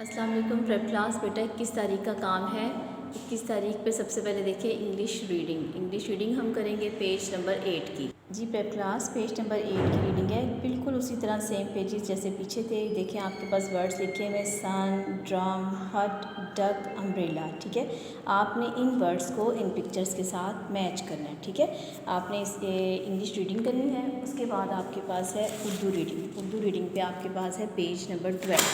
अस्सलाम वालेकुम prep class. बेटा 21 तारीख का काम है। 21 तारीख पे सबसे पहले देखिए इंग्लिश रीडिंग हम करेंगे पेज नंबर 8 की। जी प्रेप क्लास पेज नंबर 8 की रीडिंग है, बिल्कुल उसी तरह सेम पेजेस जैसे पीछे थे। देखिए आपके पास वर्ड्स लिखे हुए सन, ड्रम, हट, डक, अम्ब्रेला। ठीक है, आपने इन वर्ड्स को इन पिक्चर्स के साथ मैच करना है। ठीक है, आपने इस इंग्लिश रीडिंग करनी है। उसके बाद आपके पास है उर्दू रीडिंग पे आपके पास है पेज नंबर 12।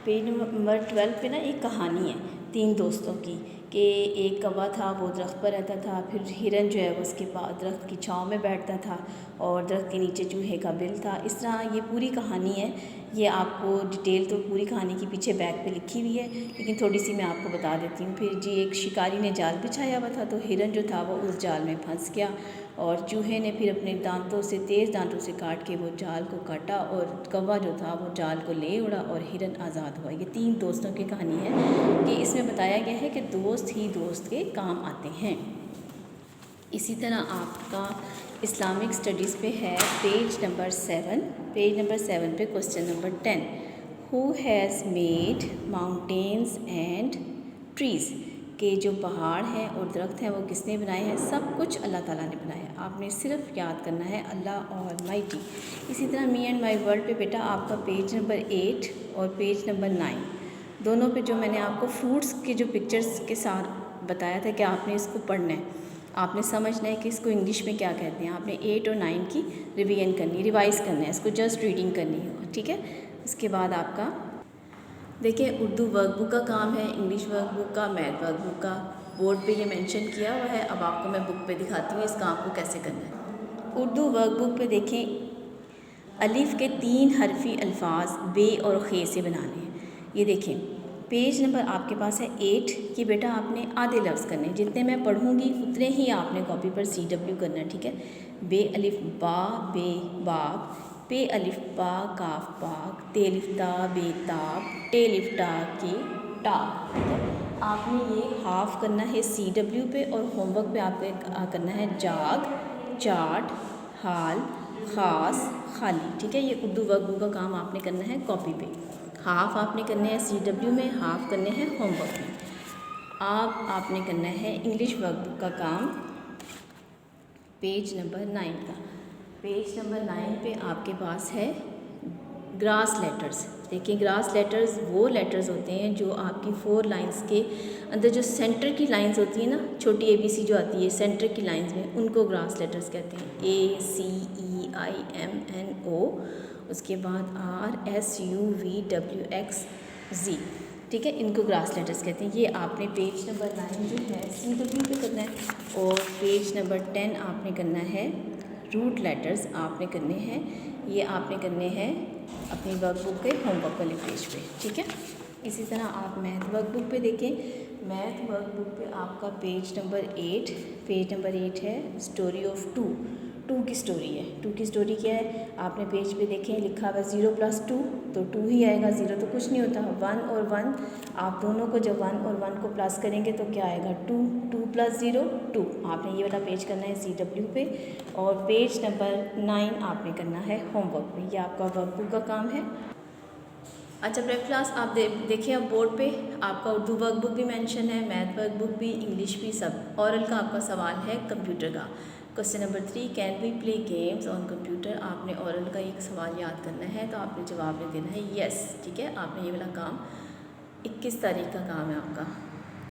पेज नंबर 12 पे ना एक कहानी है 3 दोस्तों की कि एक कौवा था, वो दरख्त पर रहता था। फिर हिरन जो है वो उसके पास दरख्त की छाँव में बैठता था और दरख्त के नीचे चूहे का बिल था। इस तरह ये पूरी कहानी है। ये आपको डिटेल तो पूरी कहानी की पीछे बैक पे लिखी हुई है, लेकिन थोड़ी सी मैं आपको बता देती हूँ। फिर जी एक शिकारी ने जाल बिछाया हुआ था, तो हिरन जो था वो उस जाल में फंस गया और चूहे ने फिर अपने तेज़ दांतों से काट के वो जाल को काटा और कौवा जो था वो जाल को ले उड़ा और हिरन आज़ाद हुआ। ये 3 दोस्तों की कहानी है कि इसमें बताया गया है कि दोस्त ही दोस्त के काम आते हैं। इसी तरह आपका इस्लामिक स्टडीज़ पे है पेज नंबर 7 पे question number 10। Who has made mountains and trees, के जो पहाड़ हैं और दरख्त हैं वो किसने बनाए हैं? सब कुछ अल्लाह ताला ने बनाया है। आपने सिर्फ याद करना है अल्लाह ऑलमाइटी। इसी तरह मी एंड माई वर्ल्ड पे बेटा आपका पेज नंबर 8 और पेज नंबर 9 दोनों पे जो मैंने आपको फ्रूट्स के जो पिक्चर्स के साथ बताया था कि आपने इसको पढ़ना है, आपने समझना है कि इसको इंग्लिश में क्या कहते हैं। आपने 8 और 9 की रिवाइज़ करना है, इसको जस्ट रीडिंग करनी है। ठीक है, इसके बाद आपका देखिए उर्दू वर्कबुक का काम है, इंग्लिश वर्कबुक का, मैथ वर्कबुक का। बोर्ड पे ये मेंशन किया हुआ है। अब आपको मैं बुक पे दिखाती हूँ इस काम को कैसे करना है। उर्दू वर्कबुक पे देखें अलिफ के 3 हरफी अल्फाज बे और खे से बनाने हैं। ये देखें पेज नंबर आपके पास है 8 कि बेटा आपने आधे लफ्ज़ करने, जितने मैं पढ़ूँगी उतने ही आपने कॉपी पर CW करना है। ठीक है, बे अलिफ बा बे बाब, पे अलिफ बा काफ बाग, ते अलिफ ता बेताब, टे अलिफ टा के टाब। ठीक है, आपने ये हाफ करना है CW पे और होमवर्क पे आपको करना है जाग, चाट, हाल, ख़ास, खाली। ठीक है, ये उर्दू वर्कबुक का काम आपने करना है कॉपी पे। हाफ आपने करने हैं CW में, हाफ करने हैं होमवर्क में। अब आपने करना है इंग्लिश वर्कबुक का काम पेज नंबर 9 का। पेज नंबर 9 पे आपके पास है ग्रास लेटर्स। देखिए ग्रास लेटर्स वो लेटर्स होते हैं जो आपकी 4 लाइंस के अंदर जो सेंटर की लाइंस होती हैं ना, छोटी ABC जो आती है सेंटर की लाइंस में, उनको ग्रास लेटर्स कहते हैं। ACEIMNO, उसके बाद RSUVWXZ। ठीक है, इनको ग्रास लेटर्स कहते हैं। ये आपने पेज नंबर 9 जो है CW पे करना है और पेज नंबर 10 आपने करना है रूट लेटर्स आपने करने हैं। ये आपने करने हैं अपनी वर्कबुक के होमवर्क वाले पेज पे। ठीक है, इसी तरह आप मैथ वर्कबुक पे देखें। मैथ वर्कबुक पे आपका पेज नंबर 8 है स्टोरी ऑफ टू की स्टोरी है। 2 की स्टोरी क्या है? आपने पेज पे देखें लिखा हुआ 0 + 2 तो 2 ही आएगा, 0 तो कुछ नहीं होता। 1 और 1 आप दोनों को जब 1 और 1 को प्लस करेंगे तो क्या आएगा? 2 + 0 2। आपने ये वाला पेज करना है CW पे और पेज नंबर 9 आपने करना है होमवर्क पे। ये आपका वर्कबुक का काम है। अच्छा प्रेप क्लास आप देखिए अब बोर्ड पे आपका उर्दू वर्कबुक भी मेंशन है, मैथ वर्कबुक भी, इंग्लिश भी, सब। ऑरल का आपका सवाल है कंप्यूटर का। Question number 3 can we play games on computer. आपने ऑरल का एक सवाल याद करना है तो आपने जवाब में देना है यस। ठीक है, आपने ये वाला काम 21 तारीख का काम है आपका।